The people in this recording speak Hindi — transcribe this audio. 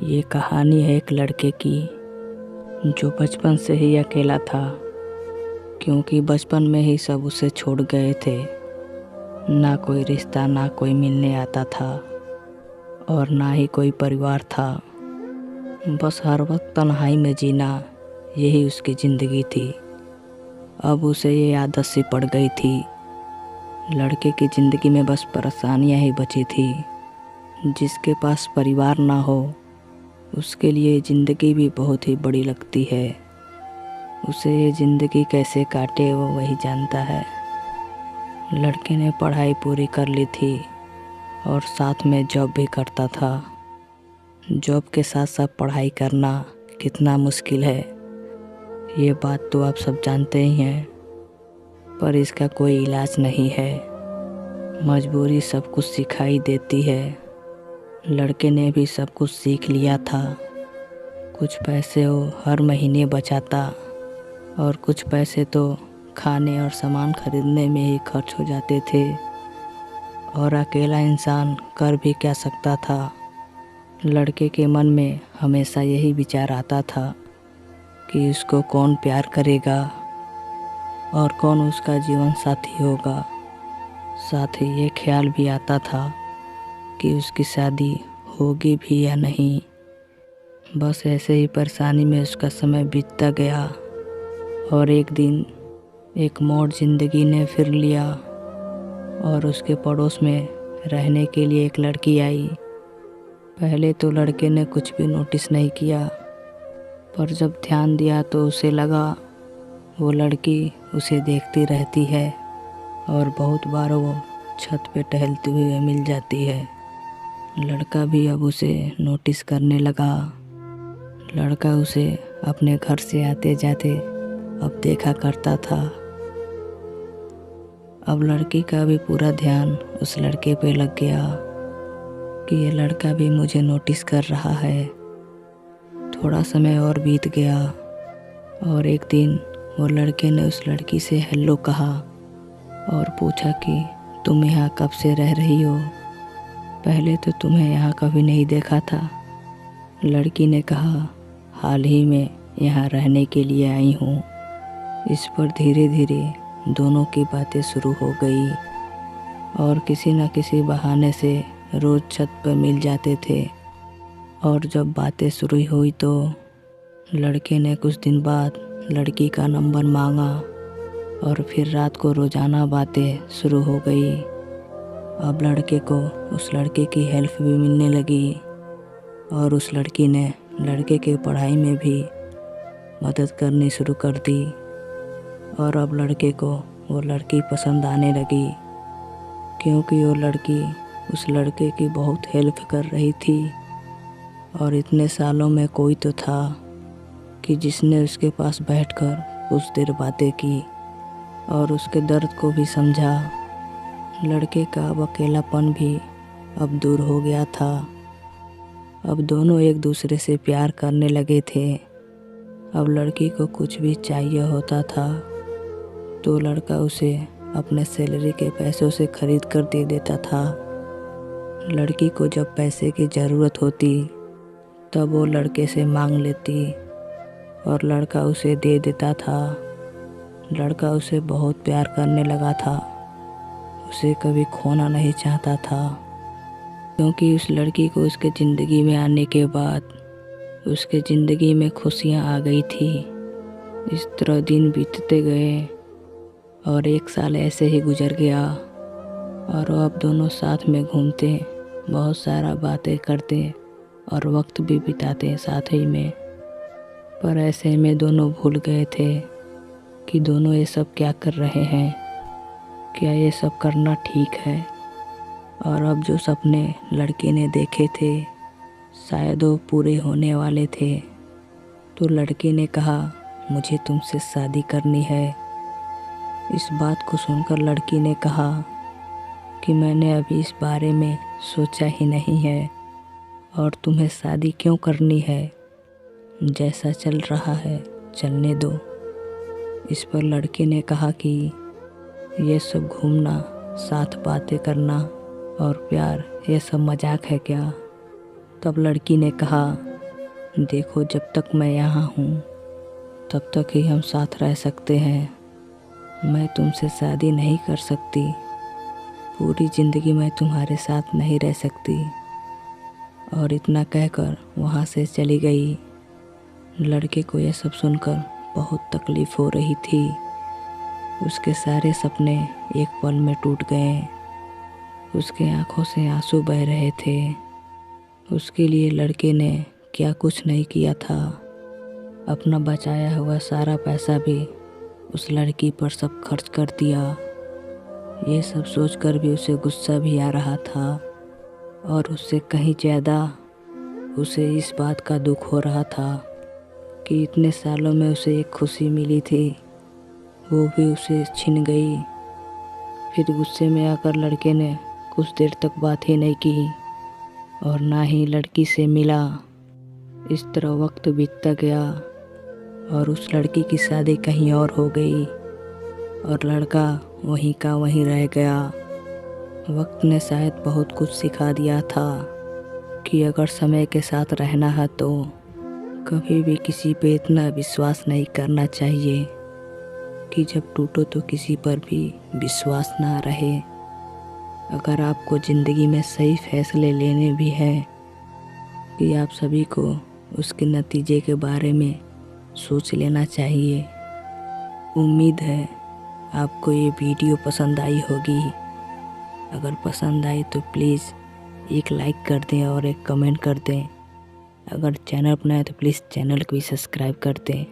ये कहानी है एक लड़के की जो बचपन से ही अकेला था, क्योंकि बचपन में ही सब उसे छोड़ गए थे। ना कोई रिश्ता, ना कोई मिलने आता था और ना ही कोई परिवार था। बस हर वक्त तन्हाई में जीना, यही उसकी ज़िंदगी थी। अब उसे ये आदत सी पड़ गई थी। लड़के की ज़िंदगी में बस परेशानियाँ ही बची थी। जिसके पास परिवार ना हो, उसके लिए ज़िंदगी भी बहुत ही बड़ी लगती है। उसे ये ज़िंदगी कैसे काटे वो वही जानता है। लड़के ने पढ़ाई पूरी कर ली थी और साथ में जॉब भी करता था। जॉब के साथ साथ पढ़ाई करना कितना मुश्किल है, ये बात तो आप सब जानते ही हैं। पर इसका कोई इलाज नहीं है। मजबूरी सब कुछ सिखाई देती है। लड़के ने भी सब कुछ सीख लिया था। कुछ पैसे वो हर महीने बचाता और कुछ पैसे तो खाने और सामान खरीदने में ही खर्च हो जाते थे। और अकेला इंसान कर भी क्या सकता था। लड़के के मन में हमेशा यही विचार आता था कि उसको कौन प्यार करेगा और कौन उसका जीवन साथी होगा। साथ ही ये ख्याल भी आता था कि उसकी शादी होगी भी या नहीं। बस ऐसे ही परेशानी में उसका समय बीतता गया और एक दिन एक मोड़ ज़िंदगी ने फिर लिया और उसके पड़ोस में रहने के लिए एक लड़की आई। पहले तो लड़के ने कुछ भी नोटिस नहीं किया, पर जब ध्यान दिया तो उसे लगा वो लड़की उसे देखती रहती है और बहुत बार वो छत पे टहलते हुए मिल जाती है। लड़का भी अब उसे नोटिस करने लगा। लड़का उसे अपने घर से आते जाते अब देखा करता था। अब लड़की का भी पूरा ध्यान उस लड़के पे लग गया कि ये लड़का भी मुझे नोटिस कर रहा है। थोड़ा समय और बीत गया और एक दिन वो लड़के ने उस लड़की से हेलो कहा और पूछा कि तुम यहाँ कब से रह रही हो? पहले तो तुम्हें यहाँ कभी नहीं देखा था। लड़की ने कहा, हाल ही में यहाँ रहने के लिए आई हूँ। इस पर धीरे धीरे दोनों की बातें शुरू हो गई और किसी न किसी बहाने से रोज़ छत पर मिल जाते थे। और जब बातें शुरू हुई तो लड़के ने कुछ दिन बाद लड़की का नंबर मांगा और फिर रात को रोज़ाना बातें शुरू हो गई। अब लड़के को उस लड़के की हेल्प भी मिलने लगी और उस लड़की ने लड़के की पढ़ाई में भी मदद करनी शुरू कर दी। और अब लड़के को वो लड़की पसंद आने लगी, क्योंकि वो लड़की उस लड़के की बहुत हेल्प कर रही थी। और इतने सालों में कोई तो था कि जिसने उसके पास बैठकर कुछ देर बातें की और उसके दर्द को भी समझा। लड़के का अब अकेलापन भी अब दूर हो गया था। अब दोनों एक दूसरे से प्यार करने लगे थे। अब लड़की को कुछ भी चाहिए होता था तो लड़का उसे अपने सैलरी के पैसों से खरीद कर दे देता था। लड़की को जब पैसे की ज़रूरत होती तब वो लड़के से मांग लेती और लड़का उसे दे देता था। लड़का उसे बहुत प्यार करने लगा था। उसे कभी खोना नहीं चाहता था, क्योंकि उस लड़की को उसके ज़िंदगी में आने के बाद उसके ज़िंदगी में खुशियाँ आ गई थी। इस तरह दिन बीतते गए और एक साल ऐसे ही गुजर गया और अब दोनों साथ में घूमते, बहुत सारा बातें करते और वक्त भी बिताते साथ ही में। पर ऐसे में दोनों भूल गए थे कि दोनों ये सब क्या कर रहे हैं, क्या ये सब करना ठीक है। और अब जो सपने लड़के ने देखे थे शायद वो पूरे होने वाले थे। तो लड़के ने कहा, मुझे तुमसे शादी करनी है। इस बात को सुनकर लड़की ने कहा कि मैंने अभी इस बारे में सोचा ही नहीं है और तुम्हें शादी क्यों करनी है, जैसा चल रहा है चलने दो। इस पर लड़के ने कहा कि ये सब घूमना, साथ बातें करना और प्यार, ये सब मजाक है क्या? तब लड़की ने कहा, देखो, जब तक मैं यहाँ हूँ तब तक ही हम साथ रह सकते हैं। मैं तुमसे शादी नहीं कर सकती, पूरी ज़िंदगी मैं तुम्हारे साथ नहीं रह सकती। और इतना कहकर वहाँ से चली गई। लड़के को यह सब सुनकर बहुत तकलीफ़ हो रही थी। उसके सारे सपने एक पल में टूट गए। उसके आंखों से आंसू बह रहे थे। उसके लिए लड़के ने क्या कुछ नहीं किया था। अपना बचाया हुआ सारा पैसा भी उस लड़की पर सब खर्च कर दिया। ये सब सोचकर भी उसे गुस्सा भी आ रहा था, और उससे कहीं ज़्यादा उसे इस बात का दुख हो रहा था कि इतने सालों में उसे एक खुशी मिली थी, वो भी उसे छिन गई। फिर गुस्से में आकर लड़के ने कुछ देर तक बात ही नहीं की और ना ही लड़की से मिला। इस तरह वक्त बीतता गया और उस लड़की की शादी कहीं और हो गई और लड़का वहीं का वहीं रह गया। वक्त ने शायद बहुत कुछ सिखा दिया था कि अगर समय के साथ रहना है तो कभी भी किसी पे इतना विश्वास नहीं करना चाहिए कि जब टूटो तो किसी पर भी विश्वास ना रहे। अगर आपको ज़िंदगी में सही फैसले लेने भी हैं कि आप सभी को उसके नतीजे के बारे में सोच लेना चाहिए। उम्मीद है आपको ये वीडियो पसंद आई होगी। अगर पसंद आई तो प्लीज़ एक लाइक कर दें और एक कमेंट कर दें। अगर चैनल अपना है तो प्लीज़ चैनल को भी सब्सक्राइब कर दें।